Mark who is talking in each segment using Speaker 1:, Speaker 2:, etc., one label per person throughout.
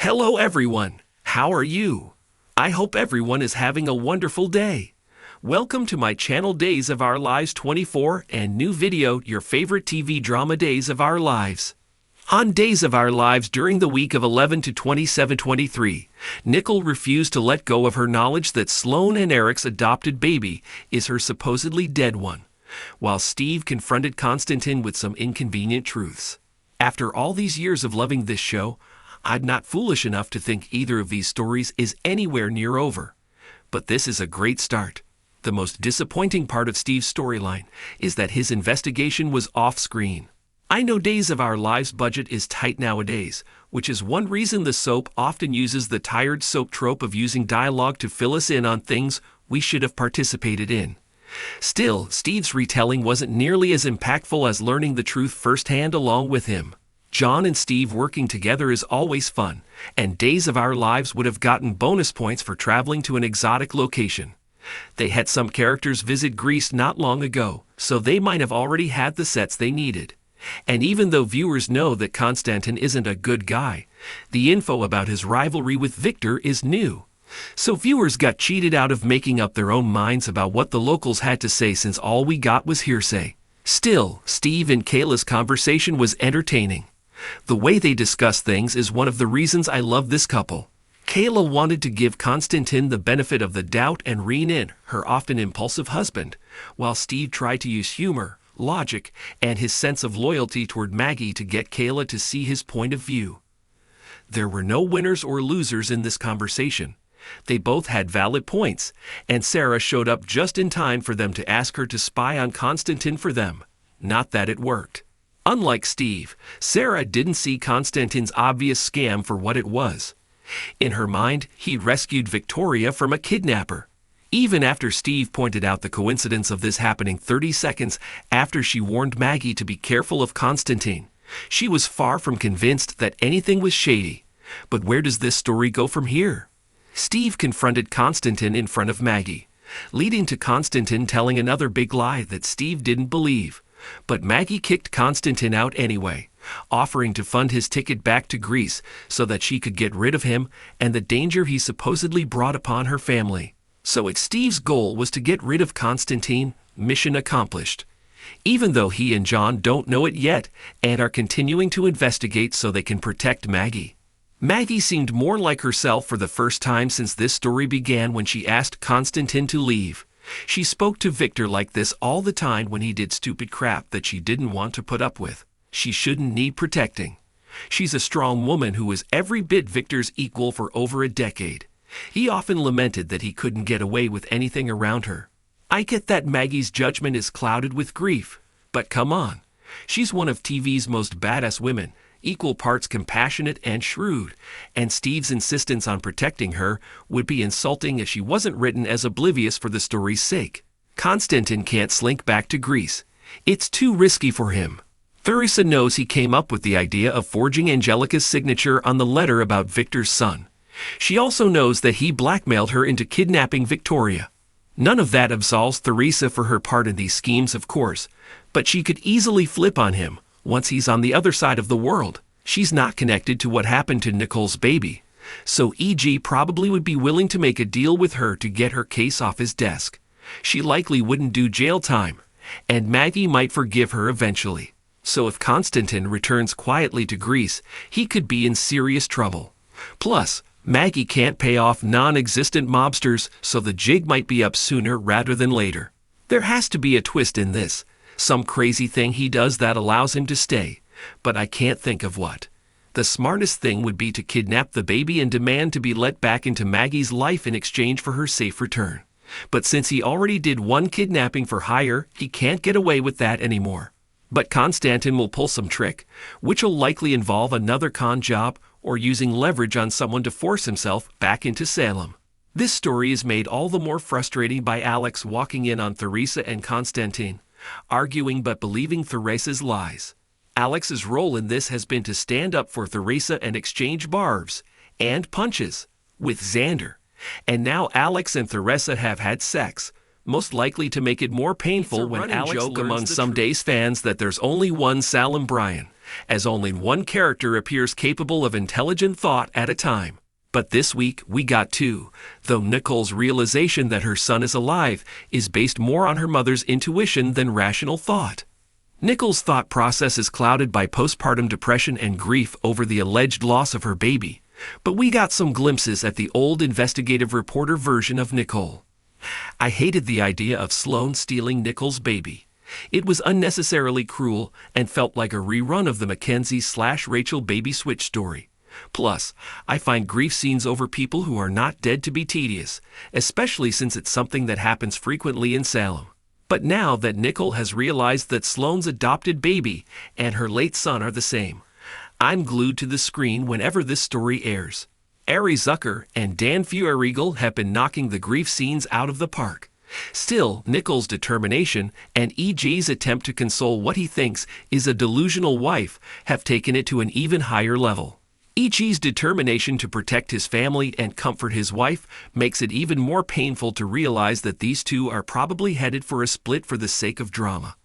Speaker 1: Hello everyone, how are you? I hope everyone is having a wonderful day. Welcome to my channel Days of Our Lives 24 and new video, your favorite TV drama Days of Our Lives. On Days of Our Lives during the week of 11 to 27/23, Nicole refused to let go of her knowledge that Sloane and Eric's adopted baby is her supposedly dead one, while Steve confronted Konstantin with some inconvenient truths. After all these years of loving this show, I'm not foolish enough to think either of these stories is anywhere near over. But this is a great start. The most disappointing part of Steve's storyline is that his investigation was off-screen. I know Days of Our Lives' budget is tight nowadays, which is one reason the soap often uses the tired soap trope of using dialogue to fill us in on things we should have participated in. Still, Steve's retelling wasn't nearly as impactful as learning the truth firsthand along with him. John and Steve working together is always fun, and Days of Our Lives would have gotten bonus points for traveling to an exotic location. They had some characters visit Greece not long ago, so they might have already had the sets they needed. And even though viewers know that Konstantin isn't a good guy, the info about his rivalry with Victor is new. So viewers got cheated out of making up their own minds about what the locals had to say since all we got was hearsay. Still, Steve and Kayla's conversation was entertaining. The way they discuss things is one of the reasons I love this couple. Kayla wanted to give Konstantin the benefit of the doubt and rein in her often impulsive husband, while Steve tried to use humor, logic, and his sense of loyalty toward Maggie to get Kayla to see his point of view. There were no winners or losers in this conversation. They both had valid points, and Sarah showed up just in time for them to ask her to spy on Konstantin for them. Not that it worked. Unlike Steve, Sarah didn't see Konstantin's obvious scam for what it was. In her mind, he rescued Victoria from a kidnapper. Even after Steve pointed out the coincidence of this happening 30 seconds after she warned Maggie to be careful of Konstantin, she was far from convinced that anything was shady. But where does this story go from here? Steve confronted Konstantin in front of Maggie, leading to Konstantin telling another big lie that Steve didn't believe. But Maggie kicked Konstantin out anyway, offering to fund his ticket back to Greece so that she could get rid of him and the danger he supposedly brought upon her family. So if Steve's goal was to get rid of Konstantin, mission accomplished. Even though he and John don't know it yet and are continuing to investigate so they can protect Maggie. Maggie seemed more like herself for the first time since this story began when she asked Konstantin to leave. She spoke to Victor like this all the time when he did stupid crap that she didn't want to put up with. She shouldn't need protecting. She's a strong woman who was every bit Victor's equal for over a decade. He often lamented that he couldn't get away with anything around her. I get that Maggie's judgment is clouded with grief, but come on. She's one of TV's most badass women, equal parts compassionate and shrewd, and Steve's insistence on protecting her would be insulting if she wasn't written as oblivious for the story's sake. Konstantin can't slink back to Greece. It's too risky for him. Theresa knows he came up with the idea of forging Angelica's signature on the letter about Victor's son. She also knows that he blackmailed her into kidnapping Victoria. None of that absolves Theresa for her part in these schemes, of course, but she could easily flip on him once he's on the other side of the world. She's not connected to what happened to Nicole's baby, so EG probably would be willing to make a deal with her to get her case off his desk. She likely wouldn't do jail time, and Maggie might forgive her eventually. So if Konstantin returns quietly to Greece, he could be in serious trouble. Plus, Maggie can't pay off non-existent mobsters, so the jig might be up sooner rather than later. There has to be a twist in this. Some crazy thing he does that allows him to stay, but I can't think of what. The smartest thing would be to kidnap the baby and demand to be let back into Maggie's life in exchange for her safe return. But since he already did one kidnapping for hire, he can't get away with that anymore. But Konstantin will pull some trick, which will likely involve another con job or using leverage on someone to force himself back into Salem. This story is made all the more frustrating by Alex walking in on Theresa and Konstantin, arguing but believing Theresa's lies. Alex's role in this has been to stand up for Theresa and exchange barbs and punches with Xander. And now Alex and Theresa have had sex, most likely to make it more painful when Alex joke among some Days fans that there's only one Salem Bryan, as only one character appears capable of intelligent thought at a time. But this week we got two, though Nicole's realization that her son is alive is based more on her mother's intuition than rational thought. Nicole's thought process is clouded by postpartum depression and grief over the alleged loss of her baby, but we got some glimpses at the old investigative reporter version of Nicole. I hated the idea of Sloane stealing Nicole's baby. It was unnecessarily cruel and felt like a rerun of the Mackenzie/Rachel baby switch story. Plus, I find grief scenes over people who are not dead to be tedious, especially since it's something that happens frequently in Salem. But now that Nicole has realized that Sloane's adopted baby and her late son are the same, I'm glued to the screen whenever this story airs. Ari Zucker and Dan Feuerriegel have been knocking the grief scenes out of the park. Still, Nicole's determination and EJ's attempt to console what he thinks is a delusional wife have taken it to an even higher level. EJ's determination to protect his family and comfort his wife makes it even more painful to realize that these two are probably headed for a split for the sake of drama.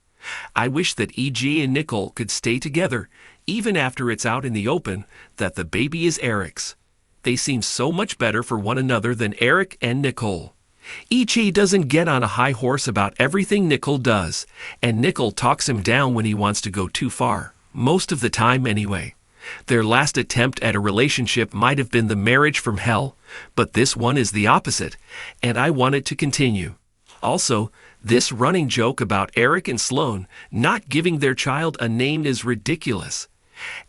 Speaker 1: I wish that EJ and Nicole could stay together, even after it's out in the open that the baby is Eric's. They seem so much better for one another than Eric and Nicole. EJ doesn't get on a high horse about everything Nicole does, and Nicole talks him down when he wants to go too far, most of the time anyway. Their last attempt at a relationship might have been the marriage from hell, but this one is the opposite, and I want it to continue. Also, this running joke about Eric and Sloane not giving their child a name is ridiculous.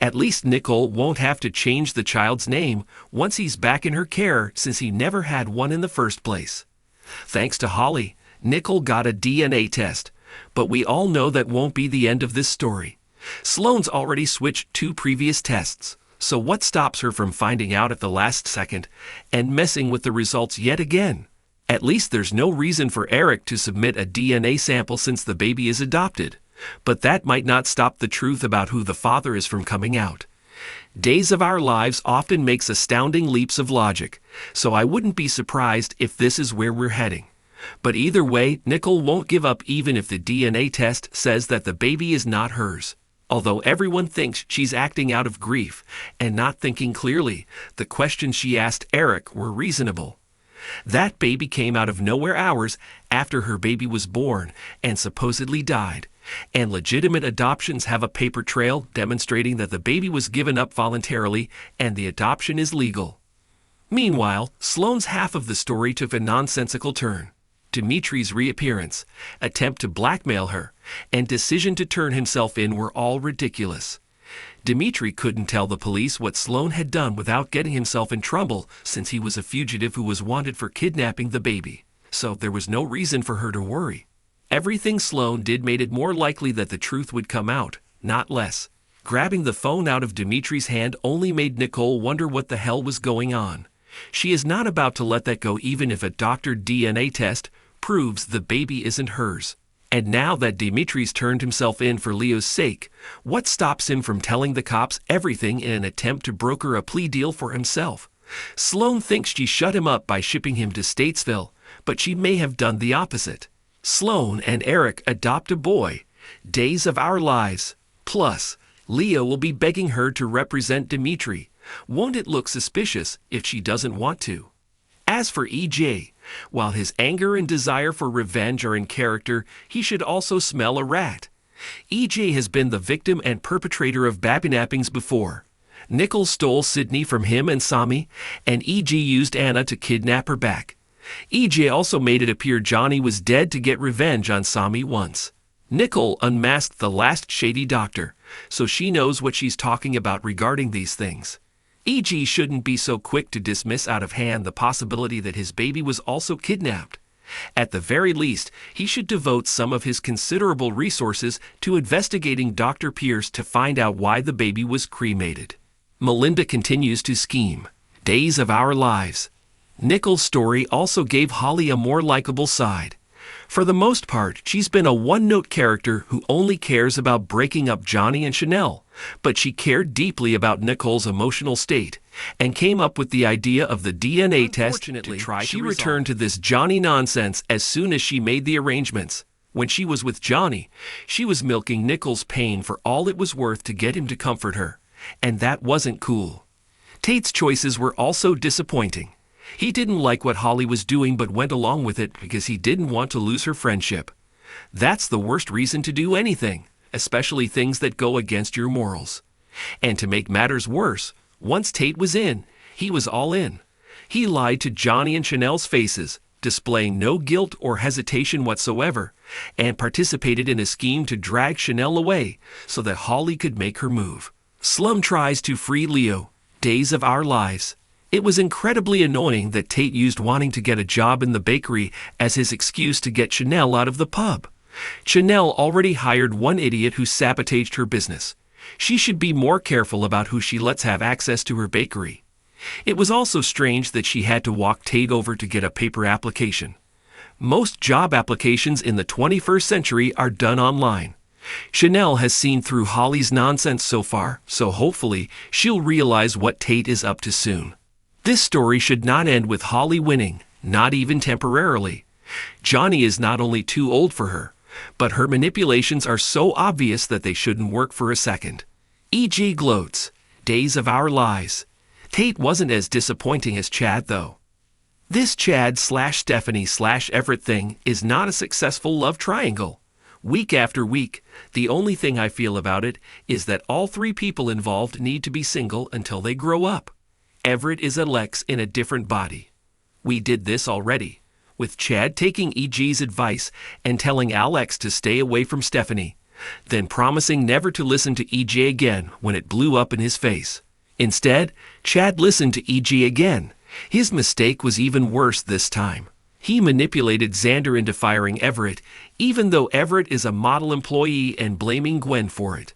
Speaker 1: At least Nicole won't have to change the child's name once he's back in her care, since he never had one in the first place. Thanks to Holly, Nicole got a DNA test, but we all know that won't be the end of this story. Sloane's already switched 2 previous tests, so what stops her from finding out at the last second and messing with the results yet again? At least there's no reason for Eric to submit a DNA sample since the baby is adopted, but that might not stop the truth about who the father is from coming out. Days of Our Lives often makes astounding leaps of logic, so I wouldn't be surprised if this is where we're heading. But either way, Nicole won't give up even if the DNA test says that the baby is not hers. Although everyone thinks she's acting out of grief and not thinking clearly, the questions she asked Eric were reasonable. That baby came out of nowhere hours after her baby was born and supposedly died, and legitimate adoptions have a paper trail demonstrating that the baby was given up voluntarily and the adoption is legal. Meanwhile, Sloane's half of the story took a nonsensical turn. Dimitri's reappearance, attempt to blackmail her, and decision to turn himself in were all ridiculous. Dimitri couldn't tell the police what Sloane had done without getting himself in trouble, since he was a fugitive who was wanted for kidnapping the baby, so there was no reason for her to worry. Everything Sloane did made it more likely that the truth would come out, not less. Grabbing the phone out of Dimitri's hand only made Nicole wonder what the hell was going on. She is not about to let that go even if a doctored DNA test proves the baby isn't hers. And now that Dimitri's turned himself in for Leo's sake, what stops him from telling the cops everything in an attempt to broker a plea deal for himself? Sloane thinks she shut him up by shipping him to Statesville, but she may have done the opposite. Sloane and Eric adopt a boy. Days of Our Lives. Plus, Leo will be begging her to represent Dimitri. Won't it look suspicious if she doesn't want to? As for EJ, while his anger and desire for revenge are in character, he should also smell a rat. EJ has been the victim and perpetrator of babynappings before. Nicole stole Sydney from him and Sami, and EJ used Anna to kidnap her back. EJ also made it appear Johnny was dead to get revenge on Sami once. Nicole unmasked the last shady doctor, so she knows what she's talking about regarding these things. EJ shouldn't be so quick to dismiss out of hand the possibility that his baby was also kidnapped. At the very least, he should devote some of his considerable resources to investigating Dr. Pierce to find out why the baby was cremated. Melinda continues to scheme. Days of Our Lives. Nicole's story also gave Holly a more likable side. For the most part, she's been a one-note character who only cares about breaking up Johnny and Chanel, but she cared deeply about Nicole's emotional state and came up with the idea of the DNA test to try. She returned to this Johnny nonsense as soon as she made the arrangements. When she was with Johnny, she was milking Nichols' pain for all it was worth to get him to comfort her, and that wasn't cool. Tate's choices were also disappointing. He didn't like what Holly was doing but went along with it because he didn't want to lose her friendship. That's the worst reason to do anything, especially things that go against your morals. And to make matters worse, once Tate was in, he was all in. He lied to Johnny and Chanel's faces, displaying no guilt or hesitation whatsoever, and participated in a scheme to drag Chanel away so that Holly could make her move. Slum tries to free Leo. Days of Our Lives. It was incredibly annoying that Tate used wanting to get a job in the bakery as his excuse to get Chanel out of the pub. Chanel already hired one idiot who sabotaged her business. She should be more careful about who she lets have access to her bakery. It was also strange that she had to walk Tate over to get a paper application. Most job applications in the 21st century are done online. Chanel has seen through Holly's nonsense so far, so hopefully she'll realize what Tate is up to soon. This story should not end with Holly winning, not even temporarily. Johnny is not only too old for her, but her manipulations are so obvious that they shouldn't work for a second. E.G. gloats. Days of Our Lives. Tate wasn't as disappointing as Chad, though. This Chad/Stephanie/Everett thing is not a successful love triangle. Week after week, the only thing I feel about it is that all three people involved need to be single until they grow up. Everett is Alex in a different body. We did this already, with Chad taking E.G.'s advice and telling Alex to stay away from Stephanie, then promising never to listen to E.G. again when it blew up in his face. Instead, Chad listened to E.G. again. His mistake was even worse this time. He manipulated Xander into firing Everett, even though Everett is a model employee, and blaming Gwen for it.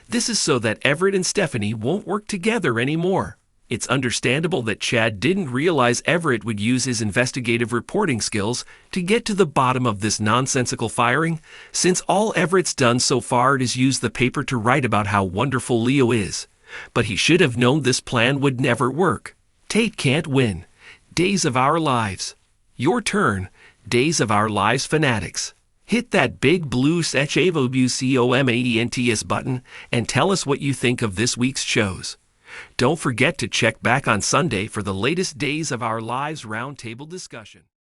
Speaker 1: This is so that Everett and Stephanie won't work together anymore. It's understandable that Chad didn't realize Everett would use his investigative reporting skills to get to the bottom of this nonsensical firing, since all Everett's done so far is use the paper to write about how wonderful Leo is. But he should have known this plan would never work. Tate can't win. Days of Our Lives. Your turn, Days of Our Lives fanatics. Hit that big blue HAVOBUCOMAENTS button and tell us what you think of this week's shows. Don't forget to check back on Sunday for the latest Days of Our Lives roundtable discussion.